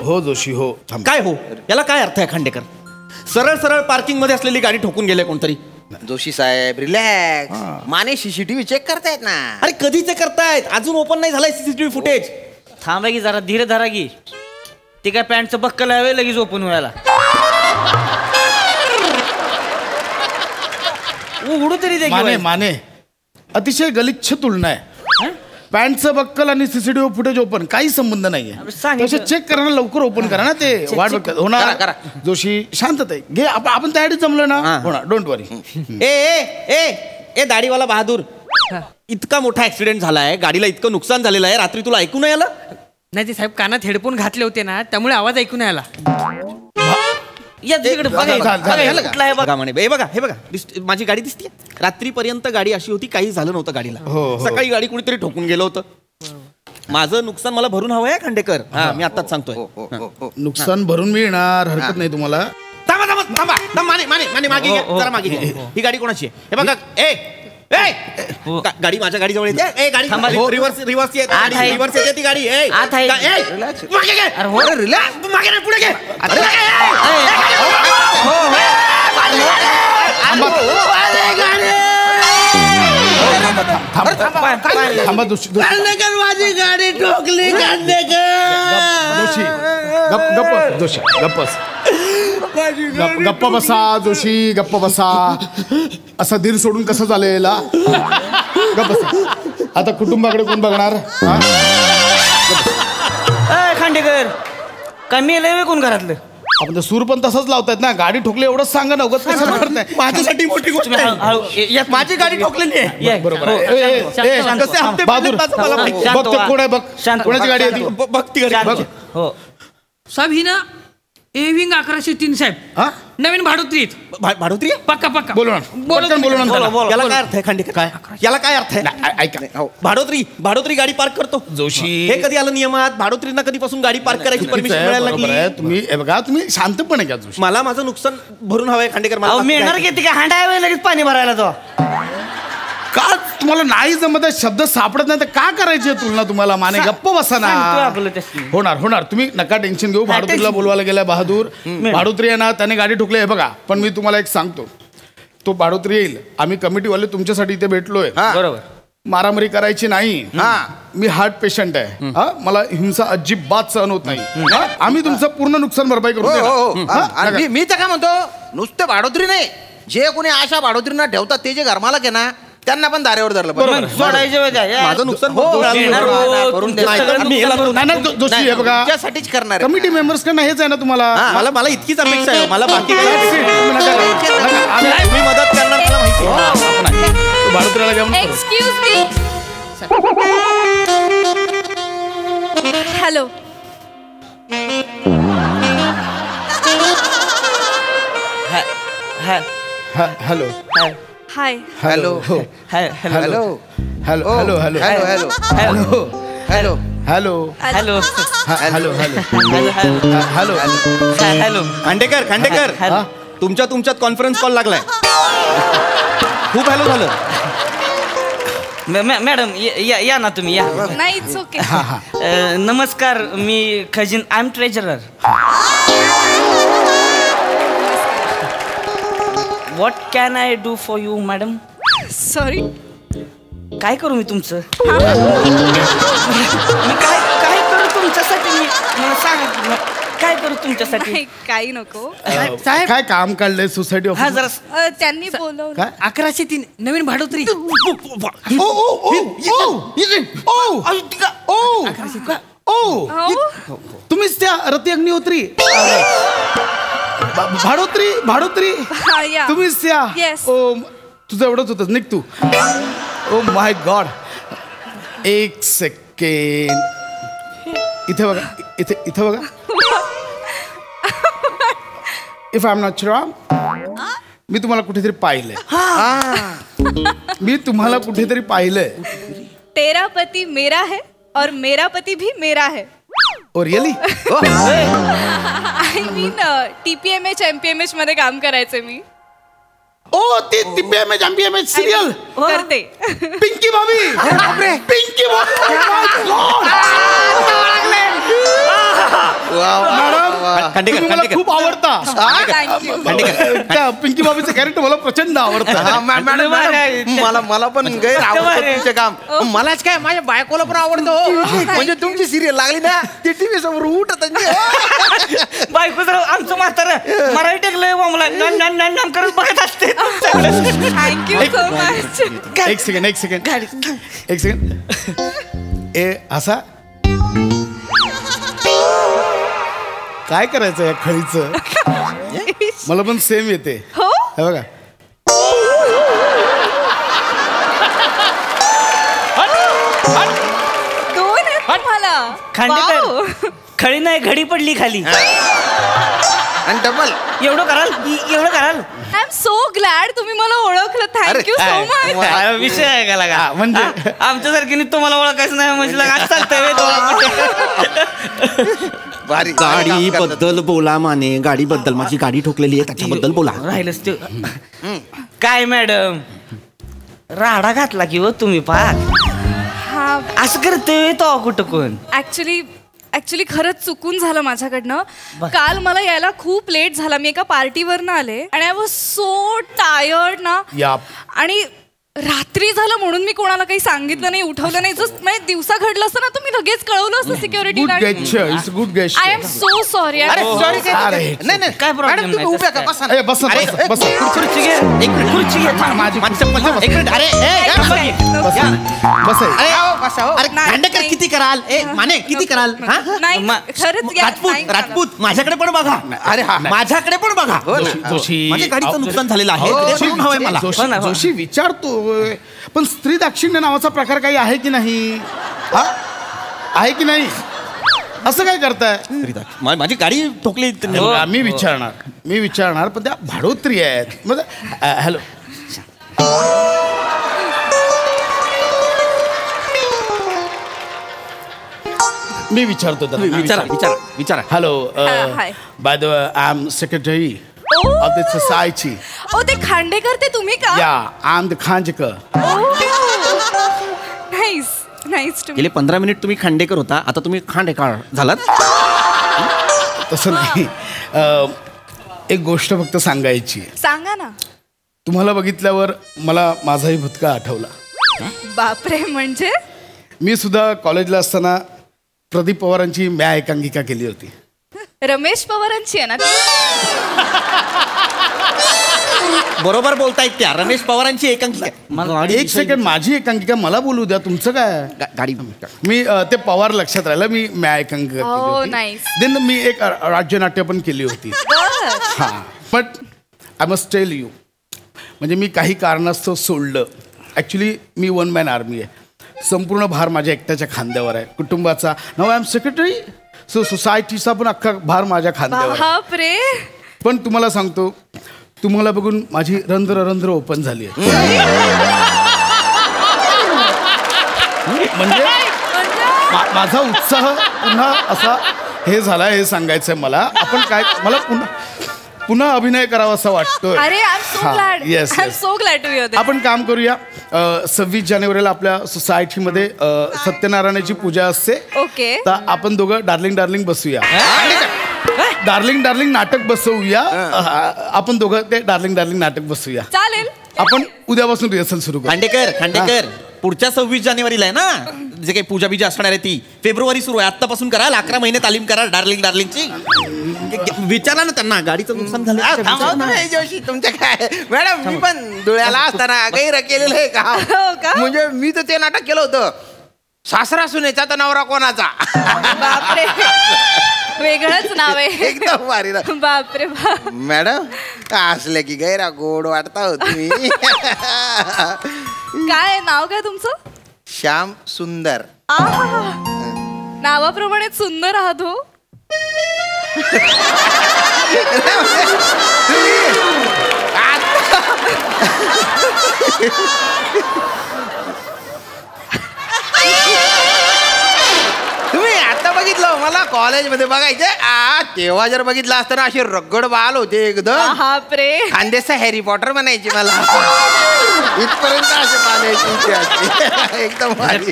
हो जोशी हो. काय हो, याला काय अर्थ आहे खांडेकर? सरळ सरळ पार्किंग मध्ये असलेली गाडी ठोकून गेले कोणतरी. जोशी साहेब रिलॅक्स. माने सीसीटीव्ही चेक करतायत ना. अरे कधीचे करतायत? अजून ओपन नाही झालंय सीसीटीव्ही फुटेज. थांबा की जरा, धीरे धरा की. ते काय पॅन्टचं बक्कल आहे लगेच ओपन व्हायला. उघडू तरी दे. माने अतिशय गलिच्छ तुलना आहे. पॅन्टचं बक्कल आणि सीसीटीव्ही फुटेज ओपन काही संबंध नाहीये. चेक करा ना, लवकर ओपन करा ना. ते वाट बघतात. होणार जोशी, शांतता आहे. घे, आपण त्यासाठी जमलो ना. होणार, डोंट वरी. ए ए ए ए दाढीवाला बहादूर, इतका मोठा ऍक्सिडेंट झालाय, गाडीला इतकं नुकसान झालेलं आहे, रात्री तुला ऐकू नाही आलं? नाही ते साहेब कानात हेडफोन घातले होते ना, त्यामुळे आवाज ऐकून आला. बघा म्हणे, हे बघा माझी गाडी दिसते. रात्रीपर्यंत गाडी अशी होती, काही झालं नव्हतं गाडीला. सकाळी गाडी कुणीतरी ठोकून गेलं होतं. माझं नुकसान मला भरून हवं आहे खांडेकर. हा, मी आताच सांगतोय. नुकसान भरून मिळणार, हरकत नाही तुम्हाला. थांबा माने मागे घ्या, जरा मागे घ्या. ही गाडी कोणाची आहे? हे बघा. गाडी माझ्या गाडी जवळ येते. ए गाडी रिव्हर्स येते ती गाडी. मागे नाही, पुढे घे. थांबा जोशी. माझी गाडी ठोकली. जोशी गप्प. जोशी गप्प बसा. जोशी गप्प बसा. असा धीर सोडून कसं चालेल? गप्प बसा. आता कुटुंबाकडे कोण बघणार? खांडेकर कमी लय कोण घरातलं? आपण सूर पण तसंच लावतायत ना. गाडी ठोकली एवढंच सांगा ना, उगाच कसं करताय? माझ्यासाठी मोठी गोष्ट आहे. माझी गाडी ठोकलेली आहे. बरोबर. बहादूर बघ ते कोण आहे, बघ कोणाची गाडी आहे ती. बघ ती गाडी. हो साहेब ही ना एव्हिंग 1103 साहेब, नवीन भाडोत्री. भाडोत्री पक्का बोलू ना. याला काय अर्थ आहे खांडेकर? काय याला काय अर्थ आहे? ऐका, भाडोत्री गाडी पार्क करतो. जोशी हे कधी आलं नियमात? भाडोत्रींना कधीपासून गाडी पार्क करायची परमिशन मिळायला लागली? तुम्ही बघा, तुम्ही शांतपणे घ्या जोशी. मला माझं नुकसान भरून हवंय खांडेकर. मला मिळणार की काय? हांडा लगेच पाणी भरायला तो. का तुम्हाला नाही जमत आहे? शब्द सापडत नाही तर का करायची तुलना तुम्हाला? माने गप्प बसा ना. होणार. तुम्ही नका टेन्शन घेऊ. भाडोत्रीला बोलवायला गेलाय बहादूर. भाडोत्री आहे ना, त्याने गाडी ठोकली आहे बघा. पण मी तुम्हाला एक सांगतो, तो भाडोत्री येईल. आम्ही कमिटीवाले तुमच्यासाठी इथे भेटलोय. बरोबर. मारामारी करायची नाही. मी हार्ट पेशंट आहे. मला हिंसा अजिबात सहन होत नाही. आम्ही तुमचं पूर्ण नुकसान भरपाई करू. मी तर काय म्हणतो, नुसतं भाडोत्री नाही, जे कोणी आशा भाडोत्रींना ठेवतात ते जे घरमालक आहे ना, त्यांना पण दारेवर धरलं. माझं नुकसान त्यासाठीच करणार. कमिटी मेंबर्स कडनं हेच आहे ना तुम्हाला. मला इतकीच अपेक्षा आहे. मला बाकी तुम्ही मदत करणार मला माहिती. भाडोत्रीला घ्या. Excuse me. Hello. Hello. Hi. Hello. Hello. Hello. Hello. Hello. Hello. Hello. Hello. Hello. Hello. Hello. Hello. Khandekar तुमच्यात कॉन्फरन्स कॉल लागलाय. खूप हॅलो झालं. मॅडम या ना तुम्ही, या. नाही, इट्स ओके. नमस्कार, मी खजिन. I am treasurer. What can I do for you madam? Sorry. काय करू मी तुमचं? मी काय करू तुमच्यासाठी? मला सांगा, काय करू तुमच्यासाठी? काही नको. साहेब काय काम काढलंय सोसायटी हा जरा त्यांनी बोलवलं. 1103 नवीन भाडोत्री. तुम्हीच त्या रती अग्निहोत्री? भाडोत्री तुम्हीच त्या? तुझं एवढंच होतं, निघ तू. Oh my God. एक सेकंड. इथे बघा. इथे बघा. If I am not wrong, मी तुम्हाला कुठेतरी पाहिलंय. तेरा पति मेरा है और मेरा पति भी मेरा है. Oh really? I mean TPMH MPMH मध्ये काम करायचे मी. ओ ती TPMH MPMH सिरियल करते. पिंकी भाभी. पिंकी भाभी. मॅडम खांडेकर, तुम्ही मला खांडेकर. खूप आवडता थँक्यू त्या पिंकी बाबीचं कॅरेक्टर मला प्रचंड आवडतं. मला पण गैर आवडतं तुमचं काम. मलाच काय माझ्या बायकोला पण आवडतं हो. म्हणजे तुमची सिरियल लागली ना ती टीव्ही समोर उठत बायको जर आमचं म्हातारं मराठी टेकलंय मला नाम करत बघत असते थँक्यू सो मच. एक सेकंड ए असा काय करायचं या खळीचं? मला पण सेम येते. हो हे बघा दोन आहेत तुम्हाला. खांडेकर Wow. खळी नाही घडी पडली खाली. आणि डबल एवढं कराल. आय एम सो ग्लॅड तुम्ही मला ओळखलं. Thank you so much. विषय आहे का लागा? म्हणजे? आमच्यासारखी तुम्हाला ओळखायचं नाही म्हणजे लागा आज चालतंय भारी गाडी बद्दल बोला माने, गाडी बद्दल. माझी गाडी ठोकलेली आहे त्याच्याबद्दल बोला. राहिलंच ते. काय मॅडम राडा घातला की हो तुम्ही पाक हा असं करते तो कुठं कोण? ऍक्च्युली खरंच चुकून झालं माझ्याकडनं. काल मला यायला खूप लेट झाला. मी एका पार्टीवरनं आले आणि आय वॉज सो टायर्ड ना. याप. आणि रात्री झालं म्हणून मी कोणाला काही सांगितलं नाही, उठवलं नाही. जस्ट म्हणजे दिवसा घडलं असतं ना तुम्ही लगेच कळवलं असतं security good guard. Gesture, it's good gesture. I am so sorry. अरे सॉरी अरे. नाही नाही काय problem मॅडम तुम्ही नाही, उभ्या का तसं बसा ए, बस अरे, बस खुर्ची घे. एक मिनिट खुर्ची घे. माझी माझी चप्पल घे. एक मिनिट अरे बस अरे आओ, बसा हो. अरे नाही, खांडेकर नाही. किती कराल? ए माने किती कराल? हा? नाही खरंच या- नाही राजपूत राजपूत माझ्याकडे पण बघा. अरे हा माझ्याकडे पण बघा. जोशी माझ्या गाडीचं नुकसान झालेलं आहे. हो, ते जोशी बघून हवंय मला. जोशी- हो ना, हो. जोशी विचारतोय पण स्त्री दाक्षिण्य नावाचा प्रकार काही आहे की नाही? हा आहे की नाही? असं काय करताय? माझी गाडी ठोकली त्यांनी. बघा, मी विचारणार पण त्या भाडोत्री आहेत. हॅलो मी विचारतो विचारा. Hello hi. By the way I am secretary of the society. ओ ते खांडेकर ते तुम्ही का? Yeah I am the Khandekar. Nice to गेले 15 मिनिट तुम्ही खांडेकर होता, आता तुम्ही खांडेकर झालात. तसं नाही. एक गोष्ट फक्त सांगायची. सांगा ना. तुम्हाला बघितल्यावर मला माझाही भूतकाळ आठवला. बापरे. म्हणजे मी सुद्धा कॉलेजला असताना प्रदीप पवारांची म्या एकांकिका केली होती. रमेश पवारांची आहे ना ती? बरोबर बोलतायत त्या. रमेश पवारांची एकांकिका. एक सेकंड, माझी एकांकिका मला बोलू द्या. तुमचं काय? गाडी मी ते पवार लक्षात राहिलं. मी म्या एकांकिका Oh, केली होती. nice. देन मी एक राज्यनाट्य पण केली होती. हा but I must tell you, म्हणजे मी काही कारणास्तव सोडलं. ॲक्च्युली मी वन मॅन आर्मी आहे. संपूर्ण भार माझ्या एकट्याच्या खांद्यावर आहे, कुटुंबाचा. नाव आय एम सेक्रेटरी, सो सोसायटीचा पण अख्खा भार माझ्या खांद्यावर आहे. बापरे. पण तुम्हाला सांगतो, तुम्हाला बघून माझी रंध्र ओपन झाली आहे. म्हणजे माझा उत्साह पुन्हा असा हे झाला, हे सांगायचंय मला. आपण काय, मला पुन्हा अभिनय करावा असं वाटतोय. अरे I am so glad. Yes I am so glad to hear this. आपण काम करूया. 26 जानेवारीला आपल्या सोसायटीमध्ये सत्यनारायणाची पूजा असते. ओके. तर आपण दोघं डार्लिंग बसूया. डार्लिंग नाटक बसवूया. आपण दोघं ते डार्लिंग नाटक बसूया. चालेल. आपण उद्यापासून रिहर्सल सुरू करू. खांडेकर पुढच्या 26 जानेवारीला आहे ना, जे काही पूजा बिजा असणार आहे ती फेब्रुवारी सुरू आहे. आत्तापासून कराल. 11 महिने तालीम करा डार्लिंगची. विचारा ना त्यांना, गाडीचं नुकसान झालं. जोशी तुमच्या काय मॅडम, मी पण धुळ्याला असताना गैर केलेलं आहे हो का? का? म्हणजे मी तर ते नाटक केलं होतं, सासरा सुनेचा तर नवरा कोणाचा. बापरे. वेगळंच नाव आहे. एकदम भारी ना. बापरे बाप. मॅडम असले की गैरा गोड वाटता हो तुम्ही. काय नाव काय तुमचं? श्याम सुंदर. आहा. नावाप्रमाणेच सुंदर आहात हो. तुम्ही आता बघितलं मला कॉलेजमध्ये बघायचे तेव्हा जर बघितलं असतं ना असे रगड बाल होते एकदम बापरे. खानदेशचा हॅरी पॉटर म्हणायचे मला इथपर्यंत असे बाल एकदम भारी.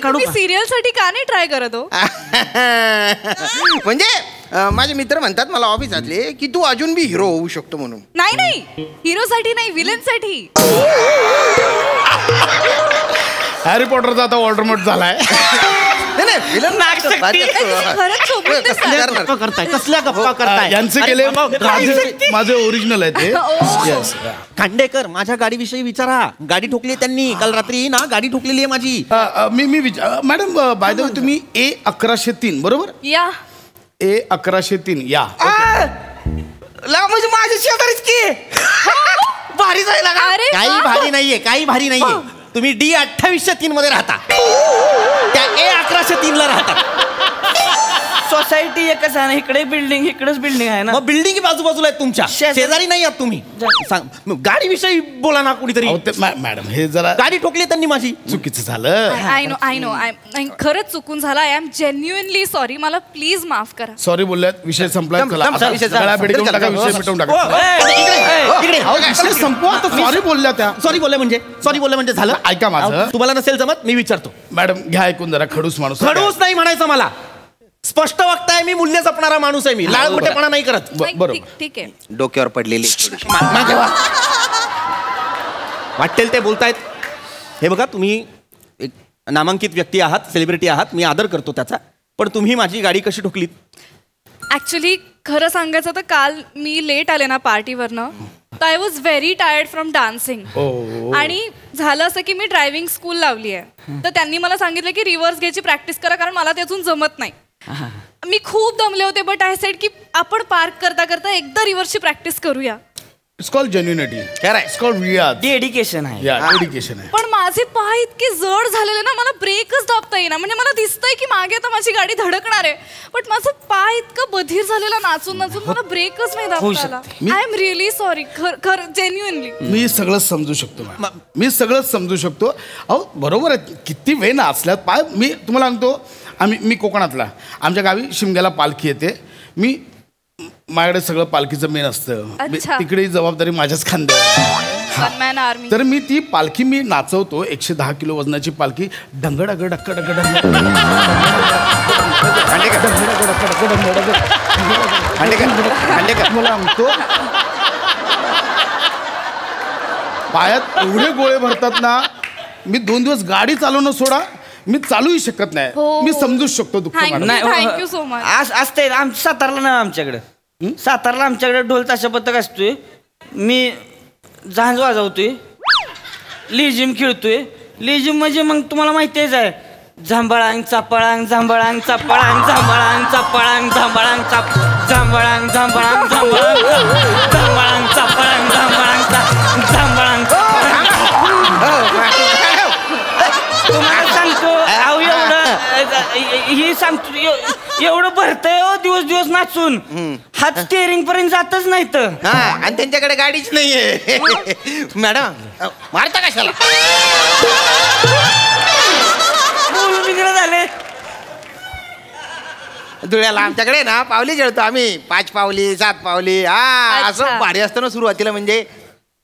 तुम्ही सिरियल साठी का नाही ट्राय करत हो? म्हणजे माझे मित्र म्हणतात मला ऑफिसातले की तू अजून बी हिरो होऊ शकतो म्हणून. नाही हिरो साठी नाही, विलन साठी. हॅरी पॉटरचा आता ऑर्डरमेट झालाय. खरंच सोबत दिसतात. कसल्या गप्पा करताय? यांचे गेले माझे ओरिजिनल आहे ते. Yes. खांडेकर माझ्या गाडीविषयी विचारा. गाडी ठोकली त्यांनी काल रात्री ना, गाडी ठोकलेली आहे माझी. मॅडम बाय द वे तुम्ही A1103 बरोबर? या A1103 या. म्हणजे माझ्या शेजारीच की भारी जायला. अरे काही भारी नाहीये, काही भारी नाहीये. तुम्ही D2803 मध्ये राहता, त्या A1103 ला राहता. सोसायटी एकच आहे ना, इकडे बिल्डिंग इकडेच बिल्डिंग आहे ना. मग बिल्डिंग बाजूबाजूला आहेत तुमच्या, शेजारी नाही आहात तुम्ही. गाडी विषयी बोला ना कुणीतरी. मॅडम हे जरा गाडी ठोकली त्यांनी माझी. चुकीचं झालं. आय नो खरंच चुकून झाला. I am genuinely sorry. मला प्लीज माफ करा. सॉरी बोलल्यात, विषय संपला. विषय मिटवून टाका. संपवा. सॉरी बोलल्या त्या. सॉरी बोलले म्हणजे झालं. ऐका माझं. तुम्हाला नसेल जमत मी विचारतो. मॅडम घ्या ऐकून जरा. खडूस माणूस. खडूस नाही म्हणायचं मला. स्पष्ट वक्ताय मी, मूल्य जपणारा माणूस आहे मी. लाल मोठेपणा नाही करत. बरोबर. ठीक आहे. डोक्यावर पडलेली वाटेल ते बोलतायत. हे बघा, तुम्ही एक नामांकित व्यक्ती आहात, सेलिब्रिटी आहात, मी आदर करतो त्याचा. पण तुम्ही माझी गाडी कशी ठोकलीत? ऍक्च्युली खरं सांगायचं तर काल मी लेट आले ना पार्टीवरनं, तर I was very tired from dancing. आणि झालं असं की मी ड्रायव्हिंग स्कूल लावली आहे, तर त्यांनी मला सांगितलं की रिव्हर्स घ्यायची प्रॅक्टिस करा, कारण मला ते अजून जमत नाही. मी खूप दमले होते, बट आय सेड की आपण पार्क करता करता एकदा रिव्हर्सची प्रॅक्टिस करूया. It's called genuinity. It's called रियाज. डेडिकेशन आहे. डेडिकेशन आहे. पण माझे पाय इतके जड झालेले ना, मला ब्रेकच दाबता येईना. म्हणजे मला दिसतंय की मागे आता माझी गाडी धडकणार आहे, बट माझं पाय इतकं बधीर झालेला नाचून नाचून मला ब्रेकच नाही दाबता आला. I am really sorry. खरं जेन्युइनली मी सगळं समजू शकतो. मी सगळंच समजू शकतो. अहो बरोबर आहे, किती वेळ नाचल्यात पाय. मी तुम्हाला सांगतो, मी कोकणातला, आमच्या गावी शिमग्याला पालखी येते. माझ्याकडे सगळं पालखीचं मेन असतं. तिकडे जबाबदारी माझ्याच खांद्यावर. तर मी ती पालखी नाचवतो. 110 किलो वजनाची पालखी. डंगडगड मला म्हणतो, पायात एवढे गोळे भरतात ना, मी 2 दिवस गाडी चालवणं सोडा, मी चालूही शकत नाही. मी समजू शकतो दुःख. Thank you so much. असते सातारला ना, आमच्याकडे आमच्याकडे ढोल ताशा पथक असतोय. मी झांज वाजवतोय, लेझिम खेळतोय. लेझिम म्हणजे मग तुम्हाला माहितीच आहे, झांबळांग चापळांग झांबळांग चापळांग झांबळांग चापळांग झांबळांग झांबळांग झांबळांग झांबळांग झांबळांग चापळांग झांबळांग झांबळांग. तुम्हाला सांगतो, ही सांगतो एवढं भरतंय हो, दिवस नाचून हात स्टेअरिंग पर्यंत जातच नाही तर. आणि त्यांच्याकडे गाडीच नाहीये. मॅडम मारता कशाला? झाले धुळ्याला आमच्याकडे ना पावली खेळतो आम्ही. 5 पावली 7 पावली. असं भारी असतं ना सुरुवातीला. म्हणजे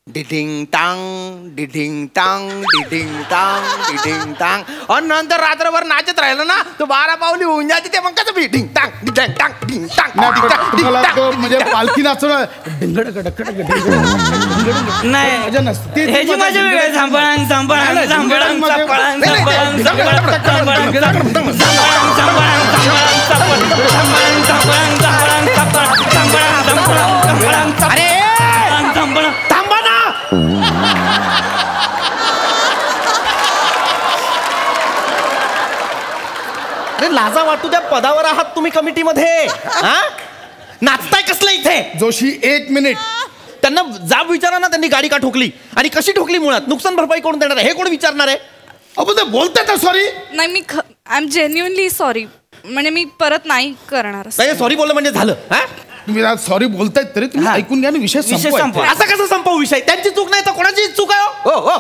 डिढिंग टांग डिढिंग टांग डिढिंग टांग डिढिंग टांग. आणि नंतर रात्रभर नाचत राहिलं ना, तो 12 पावली होऊन जाते. ते मग कसं डिंग टांग डिंग टांग डिंग टांग. म्हणजे पालखी नाचवणं नाही, ह्याची माझ्या वेगळ्या. झांबळांग झांबळांग झांबळांग चापळांग झांबळांग झांबळांग झांबळांग झांबळांग झांबळांग झांबळांग झांबळांग झांबळांग झांबळांग झांबळांग. अरे थांबा ना. अरे लाजा वाटू द्या, पदावर आहात तुम्ही कमिटीमध्ये. नाचताय कसलं इथे? जोशी 1 मिनिट. त्यांना जाब विचारा ना, त्यांनी गाडी का ठोकली आणि कशी ठोकली, मुळात नुकसान भरपाई कोण देणार आहे हे कोण विचारणार आहे? अहो ते बोलतात ना सॉरी. नाही, मी आय एम जेन्युइनली सॉरी. म्हणजे मी परत नाही करणार. सॉरी बोललं म्हणजे झालं? तुम्ही सॉरी बोलतायत तरी तुम्ही ऐकून घ्या ना, विषय संपवा. असं कसं संपवू विषय? त्यांची चूक नाही तर कोणाची चूक आहे? हो,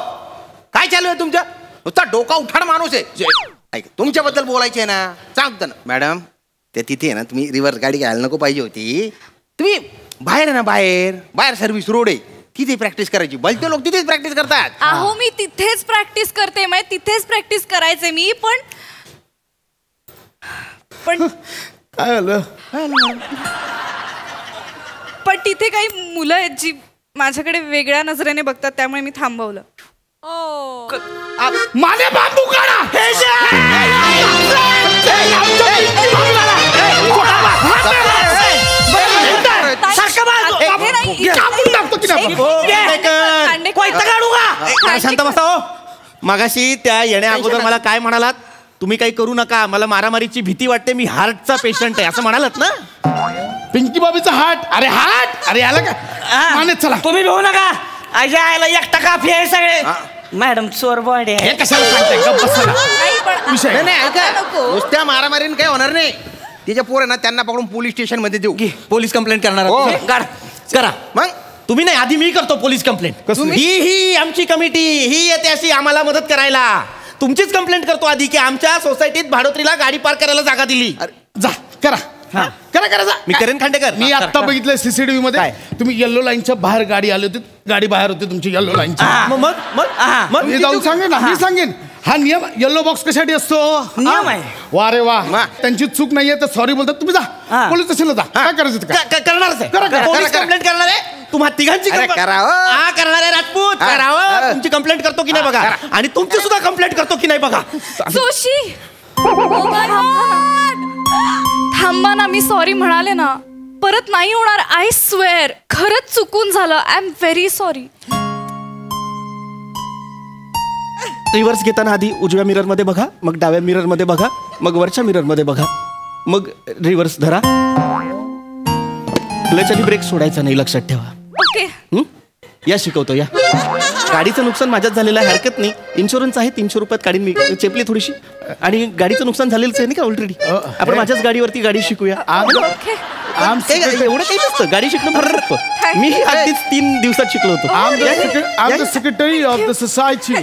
काय चालू आहे तुमच्या? नुसता डोका उठाड माणूस आहे. ऐक, तुमच्याबद्दल बोलायचे ना, सांगतो ना. मॅडम त्या तिथे आहे ना तुम्ही रिव्हर्स गाडी घ्यायला नको पाहिजे होती. तुम्ही बाहेर आहे ना, बाहेर सर्व्हिस रोड आहे, तिथे प्रॅक्टिस करायची. भलते लोक तिथेच प्रॅक्टिस करतात. अहो मी तिथेच प्रॅक्टिस करते, म्हणजे तिथेच प्रॅक्टिस करायचे मी. पण काय झालं? पण तिथे काही मुलं आहेत जी माझ्याकडे वेगळ्या नजरेने बघतात, त्यामुळे मी थांबवलं. माने बांबू काढा. शांत बसा हो. मगाशी त्या येण्या अगोदर मला काय म्हणालात? तुम्ही काही करू नका, मला मारामारीची भीती वाटते, मी हार्टचा पेशंट आहे असं म्हणालात ना? पिंकी बाबीचा हार्ट. अरे हार्ट, अरे आला का? माने चला. तुम्ही भेऊ नका. अशा आयला एकटा काफी आहे सगळे. मॅडम चोर बॉडी आहे. हे कशाला सांगताय? गप्प बसा ना. विषय नाही ऐका, नुसत्या मारामारीने काही होणार नाही. तिच्या पोरं ना त्यांना पकडून पोलीस स्टेशन मध्ये देऊ. पोलीस कंप्लेंट करणार हो. करा. मग तुम्ही नाही, आधी मी करतो पोलीस कंप्लेंट. ही आमची कमिटी, ही येते अशी आम्हाला मदत करायला. तुमचीच कंप्लेंट करतो आधी की आमच्या सोसायटीत भाडोत्रीला गाडी पार्क करायला जागा दिली. जा करा. करा जा. मी करेन खांडेकर. मी आता बघितलं सीसीटीव्ही मध्ये, तुम्ही येल्लो लाईनच्या बाहेर गाडी आली होती, गाडी बाहेर होती तुमची येल्लो लाईनची. मग मी जाऊन सांगेन ना, मी सांगेन. हा नियम येल्लो बॉक्स कशासाठी असतो? नियम आहे. वा रे वा. त्यांची चूक नाहीये तर सॉरी बोलतात. तुम्ही जा पोलीस स्टेशनला जा. काय करायचं ते करणारच आहे. करा. पोलीस कंप्लेंट करणार आहे. तुम्हा तिघांची करणार आहे. राजपूत करावं. तुमची कंप्लेंट करतो की नाही बघा, आणि तुमची सुद्धा कंप्लेंट करतो की नाही बघा. जोशी थांबा ना, मी सॉरी म्हणाले ना, परत नाही होणार. आय स्वेअर, खरंच चुकून झालं. I am very sorry. Reverse घेताना आधी उजव्या मिरर मध्ये बघा, मग डाव्या मिरर मध्ये बघा, मग वरच्या मिरर मध्ये बघा, मग रिव्हर्स धरा. क्लच आणि ब्रेक सोडायचा नाही, लक्षात ठेवा. ओके. या शिकवतो या. गाडीचं नुकसान माझ्यात झालेलं आहे, हरकत नाही. इन्शुरन्स आहे, 300 रुपयात काढीन मी. चेपली थोडीशी, आणि गाडीचं नुकसान झालेलंच आहे नाही का ऑलरेडी. आपण माझ्याच गाडीवरती गाडी शिकूया. एवढं काही नसतं, गाडी शिकणं बरोबर. मी अगदीच 3 दिवसात शिकलो होतो. I'm the secretary of the society.